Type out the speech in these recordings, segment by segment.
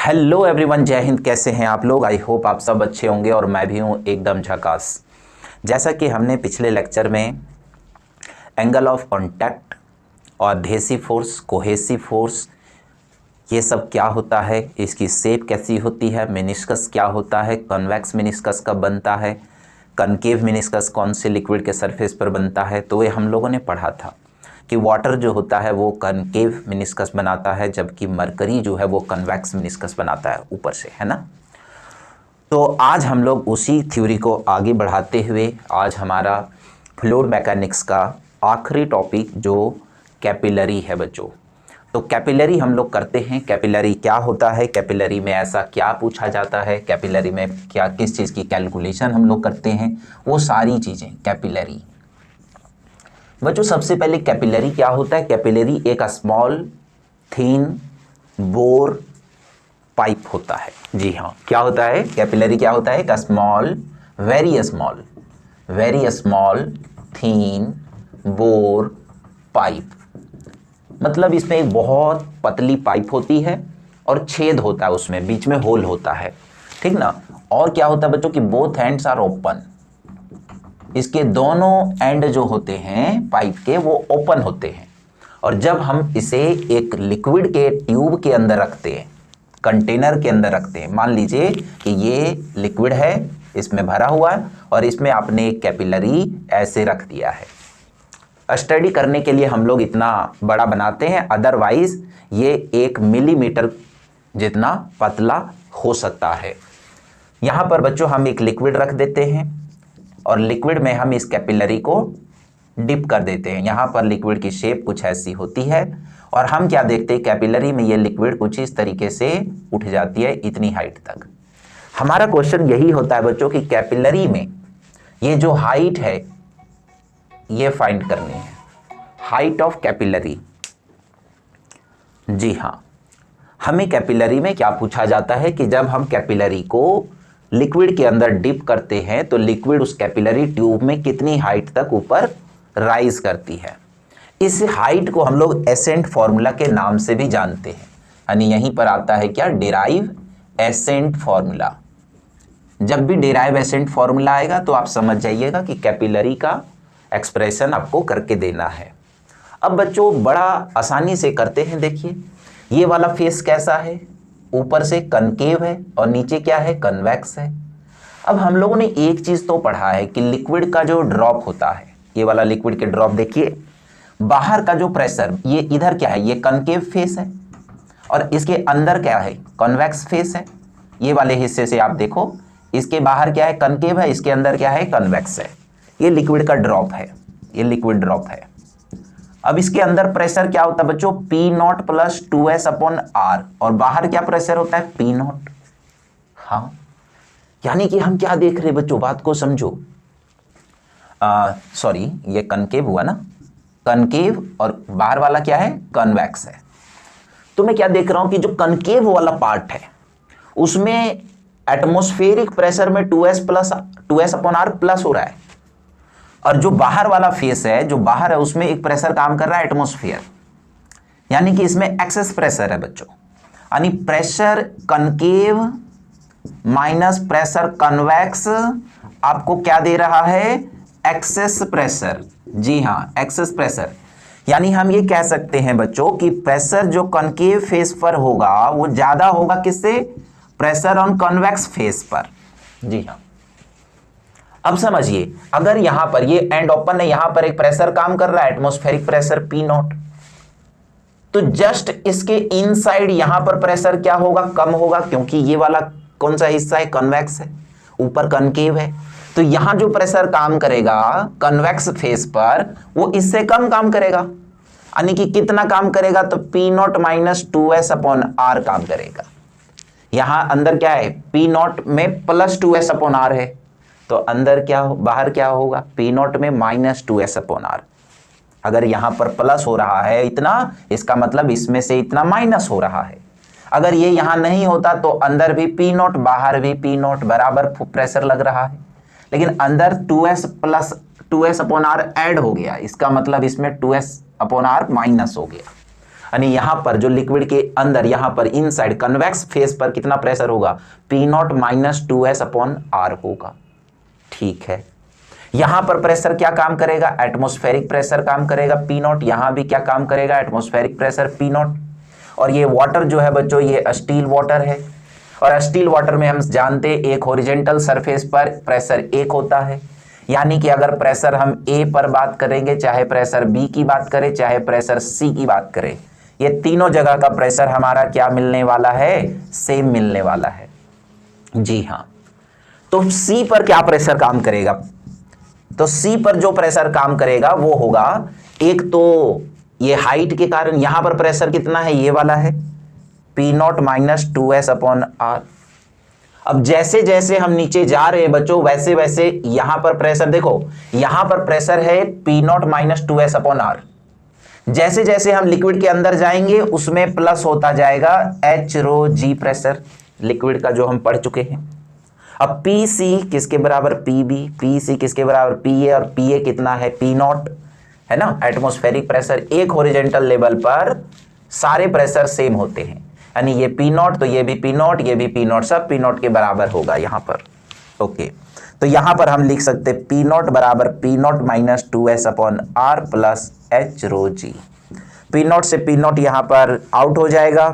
Hello everyone, जय हिंद। कैसे हैं आप लोग? आई होप आप सब अच्छे होंगे और मैं भी हूँ एकदम झकास। जैसा कि हमने पिछले लेक्चर में एंगल ऑफ कांटेक्ट और एडहेसिव फोर्स, कोहेसिव फोर्स, ये सब क्या होता है, इसकी शेप कैसी होती है, मेनिस्कस क्या होता है, कन्वेक्स मेनिस्कस कब बनता है, कनकेव मेनिस्कस कौन से लिक्विड के सरफेस पर बनता है, तो ये हम लोगों ने पढ़ा था कि वाटर जो होता है वो कनकेव मेनिस्कस बनाता है, जबकि मरकरी जो है वो कन्वेक्स मेनिस्कस बनाता है ऊपर से, है ना। तो आज हम लोग उसी थ्योरी को आगे बढ़ाते हुए आज हमारा फ्लूइड मैकेनिक्स का आखिरी टॉपिक जो कैपिलरी है बच्चों। तो कैपिलरी हम लोग करते हैं। कैपिलरी क्या होता है, कैपिलरी में ऐसा क्या पूछा जाता है, कैपिलरी में क्या किस चीज़ की कैलकुलेशन हम लोग करते हैं, वो सारी चीज़ें कैपिलरी। बच्चों सबसे पहले कैपिलरी क्या होता है? कैपिलरी एक स्मॉल थिन बोर पाइप होता है। जी हाँ, क्या होता है? कैपिलरी क्या होता है? एक small very small thin bore pipe. मतलब इसमें एक बहुत पतली पाइप होती है और छेद होता है, उसमें बीच में होल होता है, ठीक ना। और क्या होता है बच्चों कि बोथ एंड्स आर ओपन। इसके दोनों एंड जो होते हैं पाइप के वो ओपन होते हैं। और जब हम इसे एक लिक्विड के ट्यूब के अंदर रखते हैं, कंटेनर के अंदर रखते हैं, मान लीजिए कि ये लिक्विड है, इसमें भरा हुआ है और इसमें आपने एक कैपिलरी ऐसे रख दिया है। स्टडी करने के लिए हम लोग इतना बड़ा बनाते हैं, अदरवाइज ये 1 मिलीमीटर जितना पतला हो सकता है। यहाँ पर बच्चों हम एक लिक्विड रख देते हैं और लिक्विड में हम इस कैपिलरी को डिप कर देते हैं। यहाँ पर लिक्विड की शेप कुछ ऐसी होती है और हम क्या देखते हैं, कैपिलरी में ये लिक्विड कुछ इस तरीके से उठ जाती है इतनी हाइट तक। हमारा क्वेश्चन यही होता है बच्चों कि कैपिलरी में ये जो हाइट है ये फाइंड करनी है, हाइट ऑफ कैपिलरी। जी हाँ, हमें कैपिलरी में क्या पूछा जाता है कि जब हम कैपिलरी को लिक्विड के अंदर डिप करते हैं तो लिक्विड उस कैपिलरी ट्यूब में कितनी हाइट तक ऊपर राइज करती है। इस हाइट को हम लोग एसेंट फॉर्मूला के नाम से भी जानते हैं, यानी यहीं पर आता है क्या, डिराइव एसेंट फॉर्मूला। जब भी डिराइव एसेंट फॉर्मूला आएगा तो आप समझ जाइएगा कि कैपिलरी का एक्सप्रेशन आपको करके देना है। अब बच्चों बड़ा आसानी से करते हैं। देखिए ये वाला फेस कैसा है, ऊपर से कनकेव है और नीचे क्या है, कन्वेक्स है। अब हम लोगों ने एक चीज तो पढ़ा है कि लिक्विड का जो ड्रॉप होता है, ये वाला लिक्विड के ड्रॉप देखिए, बाहर का जो प्रेशर, ये इधर क्या है, ये कनकेव फेस है और इसके अंदर क्या है, कन्वेक्स फेस है। ये वाले हिस्से से आप देखो, इसके बाहर क्या है, कनकेव है, इसके अंदर क्या है, कन्वेक्स है। ये लिक्विड का ड्रॉप है, ये लिक्विड ड्रॉप है। अब इसके अंदर प्रेशर क्या होता है बच्चों, P0 प्लस 2S/R, और बाहर क्या प्रेशर होता है, P0। हाँ, यानी कि हम क्या देख रहे हैं बच्चों, बात को समझो। सॉरी, ये कनकेव हुआ ना, कनकेव, और बाहर वाला क्या है, कन्वेक्स है। तो मैं क्या देख रहा हूं कि जो कनकेव वाला पार्ट है उसमें एटमॉस्फेरिक प्रेशर में 2S/R प्लस हो रहा है, और जो बाहर वाला फेस है, जो बाहर है, उसमें एक प्रेशर काम कर रहा है, एटमॉस्फेयर, यानी कि इसमें एक्सेस प्रेशर है बच्चों। यानी pressure concave minus pressure convex आपको क्या दे रहा है, एक्सेस प्रेशर। जी हाँ, एक्सेस प्रेशर। यानी हम ये कह सकते हैं बच्चों कि प्रेशर जो कनकेव फेस पर होगा वो ज्यादा होगा किससे, प्रेशर ऑन कन्वेक्स फेस पर। जी हाँ, अब समझिए, अगर यहां पर ये एंड ओपन है, यहां पर एक प्रेशर काम कर रहा है, एटमॉस्फेरिक प्रेशर P0, तो जस्ट इसके इनसाइड यहां पर प्रेशर क्या होगा, कम होगा, क्योंकि ये वाला कौन सा हिस्सा है, कन्वेक्स है, ऊपर कनकेव है। तो यहां जो प्रेशर काम करेगा कन्वेक्स फेस पर, वो इससे कम काम करेगा। यानी कि कितना काम करेगा, तो P0 माइनस 2S/R काम करेगा। यहां अंदर क्या है, P0 में प्लस 2S/R है, तो अंदर क्या हो, बाहर क्या होगा, P0 में माइनस 2S/R। अगर यहां पर प्लस हो रहा है इतना, इसका मतलब इसमें से इतना माइनस हो रहा है। अगर ये यहां नहीं होता तो अंदर भी P0 बाहर भी P0 बराबर प्रेशर लग रहा है, लेकिन अंदर 2S प्लस 2S/R ऐड हो गया, इसका मतलब इसमें 2S/R माइनस हो गया। यानी यहां पर जो लिक्विड के अंदर यहां पर इनसाइड कन्वेक्स फेस पर कितना प्रेशर होगा, P0 minus 2s upon r होगा। ठीक है, यहां पर प्रेशर क्या काम करेगा, एटमॉस्फेरिक प्रेशर काम करेगा P0, यहां भी क्या काम करेगा, एटमॉस्फेरिक प्रेशर P0। और ये वाटर जो है बच्चों ये स्टील वाटर है, और स्टील वाटर में हम जानते हैं एक हॉरिजॉन्टल सरफेस पर प्रेशर एक होता है, यानी कि अगर प्रेशर हम A पर बात करेंगे, चाहे प्रेशर B की बात करें, चाहे प्रेशर C की बात करें, ये तीनों जगह का प्रेशर हमारा क्या मिलने वाला है, सेम मिलने वाला है। जी हाँ, तो C पर क्या प्रेशर काम करेगा, तो C पर जो प्रेशर काम करेगा वो होगा, एक तो ये हाइट के कारण यहां पर प्रेशर कितना है, ये वाला है P0 minus 2s upon r। अब जैसे जैसे हम नीचे जा रहे हैं बच्चों, वैसे वैसे यहां पर प्रेशर देखो, यहां पर प्रेशर है P0 minus 2s upon r। जैसे जैसे हम लिक्विड के अंदर जाएंगे उसमें प्लस होता जाएगा h रो g प्रेशर, लिक्विड का जो हम पढ़ चुके हैं। अब PC किसके बराबर PB, PC किसके बराबर PA, और PA कितना है P0, है ना। एटमॉस्फेरिक प्रेशर एक हॉरिजॉन्टल लेवल पर सारे प्रेशर सेम होते हैं, यानी ये P0 तो ये भी P0, ये भी P0, सब P0 के बराबर होगा यहां पर। ओके, तो यहां पर हम लिख सकते P0 बराबर P0 minus 2s upon r plus h रो g। P0 से P0 यहां पर आउट हो जाएगा,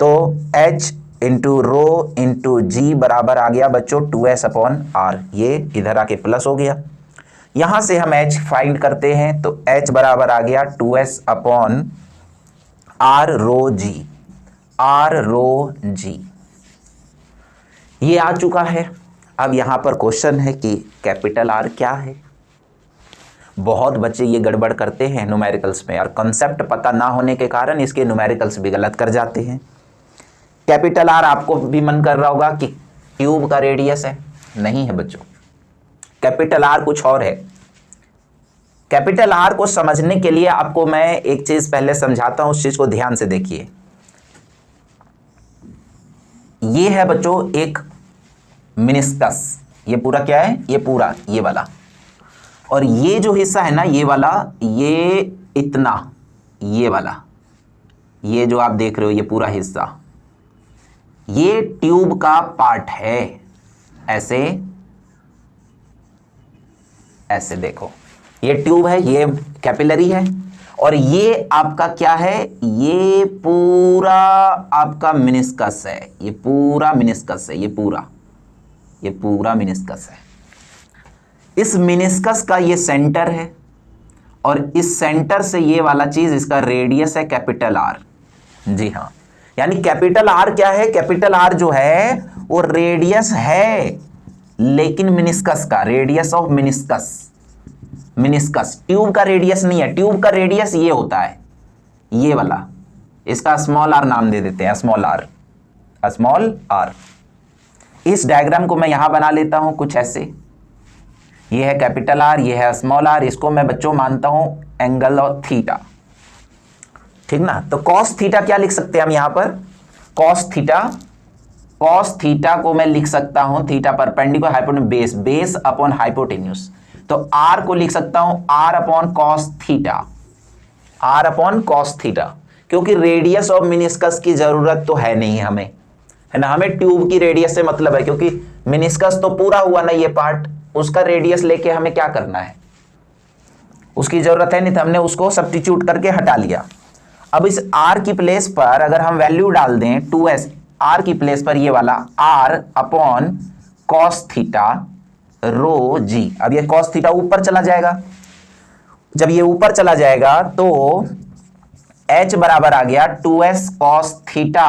तो h इंटू रो इंटू जी बराबर आ गया बच्चों 2s अपॉन r, ये इधर आके प्लस हो गया। यहां से हम h फाइंड करते हैं, तो h बराबर आ गया 2s अपॉन r रो g, r रो g, ये आ चुका है। अब यहां पर क्वेश्चन है कि कैपिटल R क्या है। बहुत बच्चे ये गड़बड़ करते हैं न्यूमेरिकल्स में, और कंसेप्ट पता ना होने के कारण इसके न्यूमेरिकल्स भी गलत कर जाते हैं। कैपिटल R आपको भी मन कर रहा होगा कि ट्यूब का रेडियस है, नहीं है बच्चों, कैपिटल R कुछ और है। कैपिटल R को समझने के लिए आपको मैं एक चीज पहले समझाता हूं, उस चीज को ध्यान से देखिए। ये है बच्चों एक मिनिस्कस, ये पूरा क्या है, ये पूरा ये वाला, और ये जो हिस्सा है ना ये वाला, ये इतना, ये वाला, ये जो आप देख रहे हो ये पूरा हिस्सा, ये ट्यूब का पार्ट है। ऐसे ऐसे देखो, ये ट्यूब है, ये कैपिलरी है, और ये आपका क्या है, ये पूरा आपका मिनिस्कस है, ये पूरा मिनिस्कस है, ये पूरा मिनिस्कस है। इस मिनिस्कस का ये सेंटर है, और इस सेंटर से ये वाला चीज इसका रेडियस है कैपिटल R। जी हाँ, यानी कैपिटल R क्या है, कैपिटल R जो है वो रेडियस है, लेकिन मिनिस्कस का, रेडियस ऑफ मिनिस्कस ट्यूब का रेडियस नहीं है। ट्यूब का रेडियस ये होता है, ये वाला, इसका स्मॉल r नाम दे देते हैं, स्मॉल r। इस डायग्राम को मैं यहां बना लेता हूं कुछ ऐसे, ये है कैपिटल R, ये है स्मॉल r, इसको मैं बच्चों मानता हूं एंगल ऑफ थीटा, ठीक ना। तो कॉस थीटा क्या लिख सकते हैं हम यहां पर, कॉस थीटा को मैं लिख सकता हूं theta perpendicular hypotenuse base upon hypotenuse, तो r को लिख सकता हूं r अपॉन कॉस थीटा, क्योंकि रेडियस ऑफ मिनिस्कस की जरूरत तो है नहीं हमें, है ना, हमें ट्यूब की रेडियस से मतलब है, क्योंकि मिनिस्कस तो पूरा हुआ ना ये पार्ट, उसका रेडियस लेके हमें क्या करना है, उसकी जरूरत है नहीं, तो हमने उसको सब्स्टिट्यूट करके हटा लिया। अब इस r की प्लेस पर अगर हम वैल्यू डाल दें 2s, r की प्लेस पर ये वाला r upon cos theta rho जी। अब ये कॉस थीटा ऊपर चला जाएगा, जब ये ऊपर चला जाएगा तो h बराबर आ गया 2s cos theta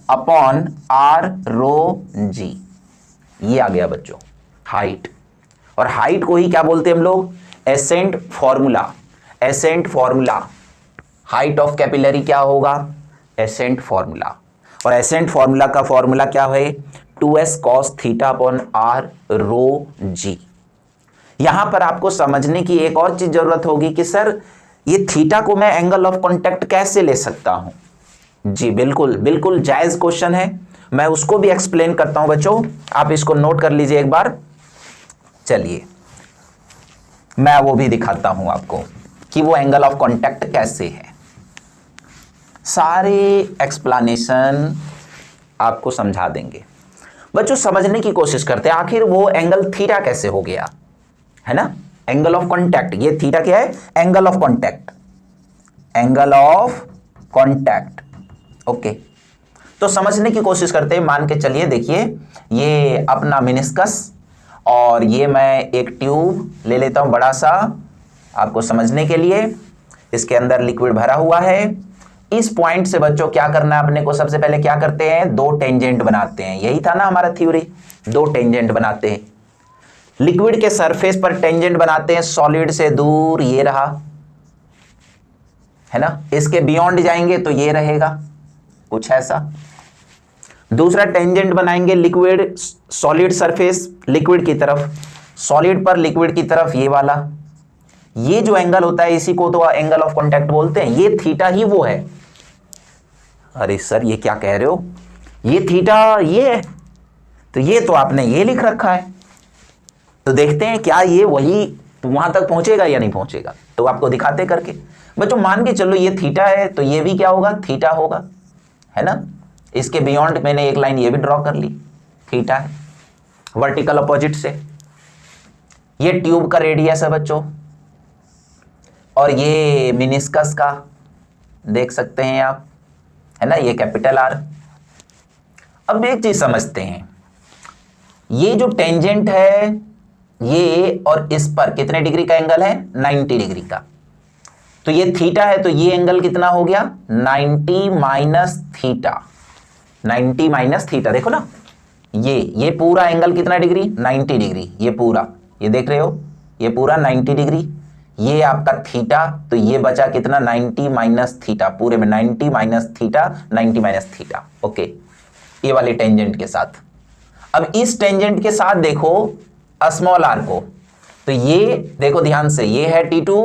upon r rho जी, ये आ गया बच्चों हाइट। और हाइट को ही क्या बोलते हैं हम लोग, ascent formula. Height of capillary क्या होगा, एसेंट फॉर्मूला, और एसेंट फॉर्मूला का फॉर्मूला क्या है, 2s cos theta upon r rho g. यहां पर आपको समझने की एक और चीज जरूरत होगी कि सर ये थीटा को मैं एंगल ऑफ कांटेक्ट कैसे ले सकता हूं। जी बिल्कुल जायज क्वेश्चन है, मैं उसको भी एक्सप्लेन करता हूं बच्चों, आप इसको नोट कर लीजिए एक बार। चलिए मैं वो भी दिखाता हूं आपको कि वो एंगल ऑफ कांटेक्ट कैसे है। सारे एक्सप्लेनेशन आपको समझा देंगे। बच्चों समझने की कोशिश करते हैं आखिर वो एंगल थीटा कैसे हो गया, है ना। एंगल ऑफ कांटेक्ट, ये थीटा क्या है, angle of contact, angle of contact. Okay, तो समझने की कोशिश करते हैं। मान के चलिए, देखिए ये अपना मेनिस्कस और ये मैं एक ट्यूब ले लेता हूं बड़ा सा आपको समझने के लिए। इसके अंदर लिक्विड भरा हुआ है। इस पॉइंट से बच्चों क्या करना है अपने को, सबसे पहले क्या करते हैं, दो टेंजेंट बनाते हैं। यही था ना हमारा थ्योरी, दो टेंजेंट बनाते हैं। लिक्विड के सरफेस पर टेंजेंट बनाते हैं सॉलिड से दूर, ये रहा, है ना। इसके बियॉन्ड जाएंगे तो ये रहेगा कुछ ऐसा। दूसरा टेंजेंट बनाएंगे लिक्विड सॉलिड सरफेस, लिक्विड की तरफ, सॉलिड पर लिक्विड की तरफ, ये वाला। ये जो एंगल होता है इसी को तो एंगल ऑफ कांटेक्ट बोलते हैं। ये थीटा ही वो है। अरे सर ये क्या कह रहे हो, ये थीटा ये है, तो ये तो आपने ये लिख रखा है। तो देखते हैं क्या ये वही वहां तक पहुंचेगा या नहीं पहुंचेगा, तो आपको दिखाते करके। बच्चों मान के चलो ये थीटा है तो ये भी क्या होगा, थीटा होगा, है ना। इसके बियॉन्ड मैंने एक लाइन ये भी ड्रॉ कर ली, थीटा है, वर्टिकल अपोजिट से। ये ट्यूब का रेडियस है बच्चों, और ये मेनिस्कस का देख सकते हैं आप, है ना, ये कैपिटल आर। अब एक चीज समझते हैं, ये जो टेंजेंट है ये और इस पर कितने डिग्री का एंगल है, 90 डिग्री का। तो ये थीटा है तो ये एंगल कितना हो गया, 90 माइनस थीटा, 90 माइनस थीटा। देखो ना ये पूरा एंगल कितना डिग्री, 90 डिग्री, ये पूरा, ये देख रहे हो, ये पूरा 90 डिग्री, ये आपका थीटा, तो ये बचा कितना, 90 माइनस थीटा, पूरे में 90 minus theta, 90 minus theta. Okay, ये वाली टेंजेंट के साथ। अब इस टेंजेंट के साथ देखो स्मॉल आर को, तो ये देखो ध्यान से, ये है T2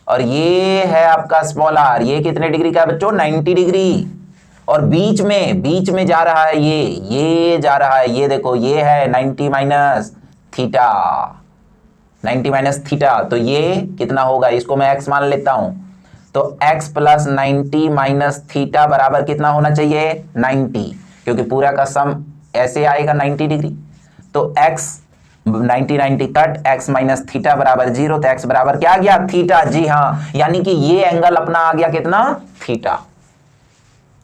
और ये है आपका स्मॉल आर। ये कितने डिग्री का है बच्चों, 90 डिग्री। और बीच में जा रहा है ये जा रहा है, ये देखो ये है 90 माइनस थीटा, 90 माइनस थीटा। तो ये कितना होगा, इसको मैं x मान लेता हूं, तो x प्लस 90 माइनस थीटा बराबर कितना होना चाहिए, 90, क्योंकि पूरा का सम ऐसे आएगा 90 डिग्री। तो x 90 cut, x minus theta बराबर 0, तो x बराबर क्या आ गया, थीटा। जी हाँ, यानी कि ये एंगल अपना आ गया कितना, थीटा।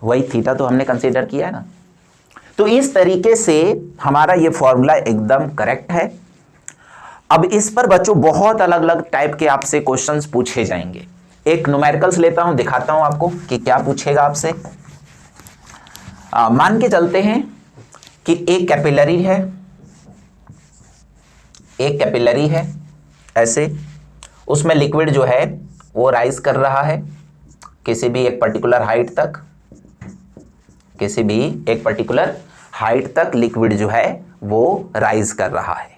वही थीटा तो हमने कंसीडर किया है ना। तो इस तरीके से हमारा ये फॉर्मूला एकदम करेक्ट है। अब इस पर बच्चों बहुत अलग अलग टाइप के आपसे क्वेश्चंस पूछे जाएंगे। एक न्यूमेरिकल्स लेता हूं, दिखाता हूं आपको कि क्या पूछेगा आपसे। मान के चलते हैं कि एक कैपिलरी है ऐसे, उसमें लिक्विड जो है वो राइज कर रहा है किसी भी एक पर्टिकुलर हाइट तक, किसी भी एक पर्टिकुलर हाइट तक लिक्विड जो है वो राइज कर रहा है।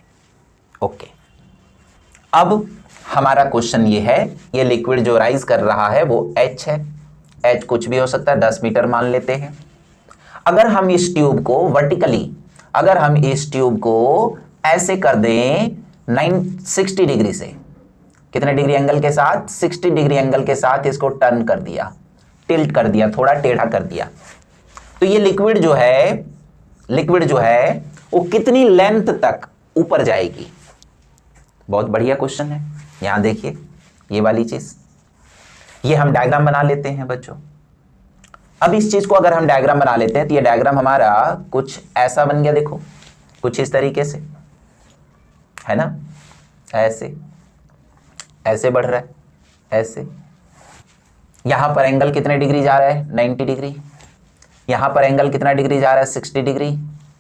ओके, अब हमारा क्वेश्चन ये है, ये लिक्विड जो राइज कर रहा है वो H है। H कुछ भी हो सकता है, 10 मीटर मान लेते हैं। अगर हम इस ट्यूब को वर्टिकली, अगर हम इस ट्यूब को ऐसे कर दें 60 डिग्री से, कितने डिग्री एंगल के साथ, 60 डिग्री एंगल के साथ इसको टर्न कर दिया, टिल्ट कर दिया, थोड़ा टेढ़ा कर दिया, तो ये लिक्विड जो है वो कितनी लेंथ तक ऊपर जाएगी। बहुत बढ़िया क्वेश्चन है। यहां देखिए ये वाली चीज, ये हम डायग्राम बना लेते हैं बच्चों। अब इस चीज को अगर हम डायग्राम बना लेते हैं तो ये डायग्राम हमारा कुछ ऐसा बन गया, देखो कुछ इस तरीके से, है ना, ऐसे बढ़ रहा है, ऐसे। यहां पर एंगल कितने डिग्री जा रहा है, 90 डिग्री। यहां पर एंगल कितना डिग्री जा रहा है, 60 डिग्री।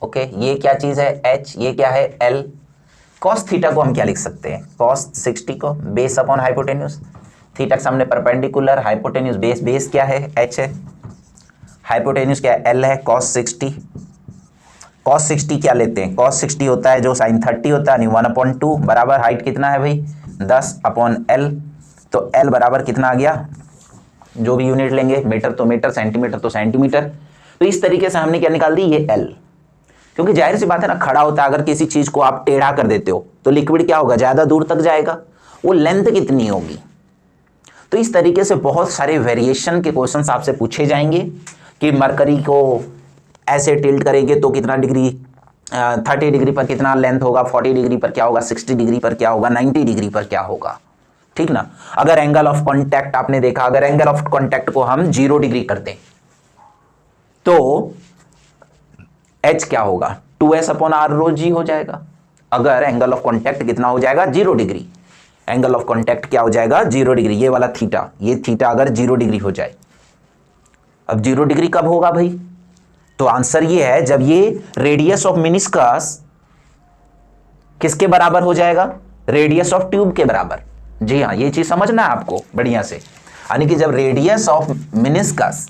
ओके, ये क्या चीज है, H, ये क्या है, L। कॉस थीटा को हम क्या लिख सकते हैं, कॉस 60 को बेस अपॉन हाइपोटेन्यूज, थीटा के सामने परपेंडिकुलर, हाइपोटेन्यूज बेस क्या है, H है, हाइपोटेन्यूज क्या है, L है, कॉस 60। कॉस 60 क्या लेते हैं, कॉस 60 होता है जो साइन 30 होता है, 1/2 बराबर हाइट कितना है भाई, 10/L। तो L बराबर कितना आ गया, जो भी यूनिट लेंगे, मीटर तो मीटर, सेंटीमीटर तो सेंटीमीटर। तो इस तरीके से हमने क्या निकाल दी, ये L। क्योंकि जाहिर सी बात है ना, खड़ा होता है, अगर किसी चीज को आप टेढ़ा कर देते हो तो लिक्विड क्या होगा, ज्यादा दूर तक जाएगा, वो लेंथ कितनी होगी। तो तो इस तरीके से बहुत सारे वेरिएशन के क्वेश्चंस आपसे पूछे जाएंगे कि मरकरी को ऐसे टिल्ट करेंगे तो कितना डिग्री, 30 डिग्री पर कितना लेंथ होगा, 40 डिग्री पर क्या होगा, 60 डिग्री पर क्या होगा, 90 डिग्री पर क्या होगा, ठीक ना। अगर एंगल ऑफ कॉन्टैक्ट आपने देखा, अगर एंगल ऑफ कॉन्टैक्ट को हम 0 डिग्री कर दें तो h क्या होगा, 2s अपॉन r रो जी हो जाएगा। अगर एंगल ऑफ कॉन्टैक्ट कितना हो जाएगा, 0 डिग्री, एंगल ऑफ कॉन्टैक्ट क्या हो जाएगा, 0 डिग्री, ये वाला थीटा, ये थीटा अगर 0 डिग्री हो जाए। अब 0 डिग्री कब होगा भाई, तो आंसर ये है जब ये रेडियस ऑफ मेनिस्कस किसके बराबर हो जाएगा, रेडियस ऑफ ट्यूब के बराबर। जी हाँ, ये चीज समझना है आपको बढ़िया से, यानी कि जब रेडियस ऑफ मेनिस्कस,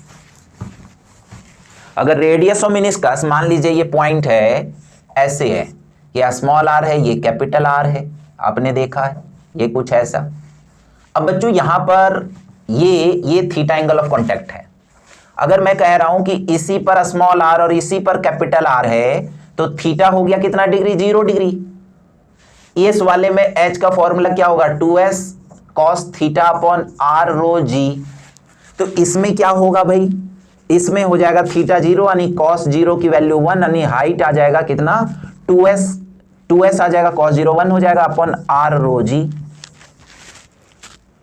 अगर रेडियस ऑफ मेनिस्कस मान लीजिए ये पॉइंट है, ऐसे है, ये स्मॉल आर है, ये कैपिटल आर है, आपने देखा है ये कुछ ऐसा। अब बच्चों यहां पर ये थीटा एंगल ऑफ कॉन्टैक्ट है। अगर मैं कह रहा हूं कि इसी पर स्मॉल आर और इसी पर कैपिटल आर है तो थीटा हो गया कितना डिग्री, 0 डिग्री। इस वाले में h का फॉर्मूला क्या होगा, 2s cos theta upon r rho जी। तो इसमें क्या होगा भाई, इसमें हो जाएगा थीटा 0 यानी cos 0 की वैल्यू 1, यानी हाइट आ जाएगा कितना, 2s आ जाएगा, cos 0 1 हो जाएगा अपॉन r रो जी।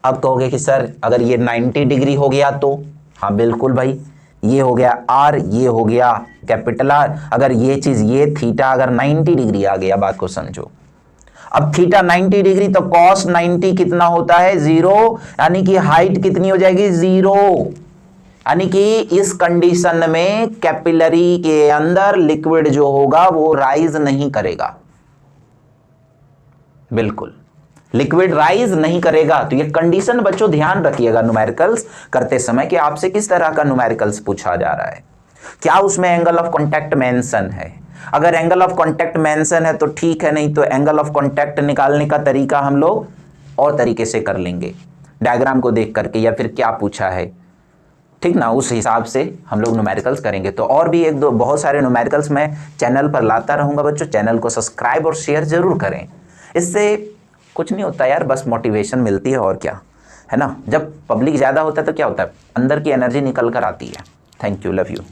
अब कहोगे कि सर अगर ये 90 डिग्री हो गया तो, हाँ बिल्कुल भाई, ये हो गया r, ये हो गया कैपिटल R। अगर ये चीज, ये थीटा अगर 90 डिग्री आ गया, बात को समझो। अब थीटा 90 डिग्री तो cos 90 कितना होता है, 0, यानी कि हाइट कितनी हो जाएगी, 0। यानी कि इस कंडीशन में कैपिलरी के अंदर लिक्विड जो होगा वो राइज नहीं करेगा, बिल्कुल लिक्विड राइज नहीं करेगा। तो ये कंडीशन बच्चों ध्यान रखिएगा न्यूमेरिकल्स करते समय कि आपसे किस तरह का न्यूमेरिकल्स पूछा जा रहा है, क्या उसमें एंगल ऑफ कॉन्टैक्ट मेंशन है। अगर एंगल ऑफ कॉन्टैक्ट मेंशन है तो ठीक है, नहीं तो एंगल ऑफ कॉन्टैक्ट निकालने का तरीका हम लोग और तरीके से कर लेंगे, डायग्राम को देख करके या फिर क्या पूछा है, ठीक ना, उस हिसाब से हम लोग न्यूमेरिकल्स करेंगे। तो और भी एक दो बहुत सारे न्यूमेरिकल्स मैं चैनल पर लाता रहूंगा बच्चों, चैनल को सब्सक्राइब और शेयर जरूर करें। इससे कुछ नहीं होता यार, बस मोटिवेशन मिलती है और क्या है ना। जब पब्लिक ज़्यादा होता है तो क्या होता है, अंदर की एनर्जी निकल कर आती है। Thank you, love you.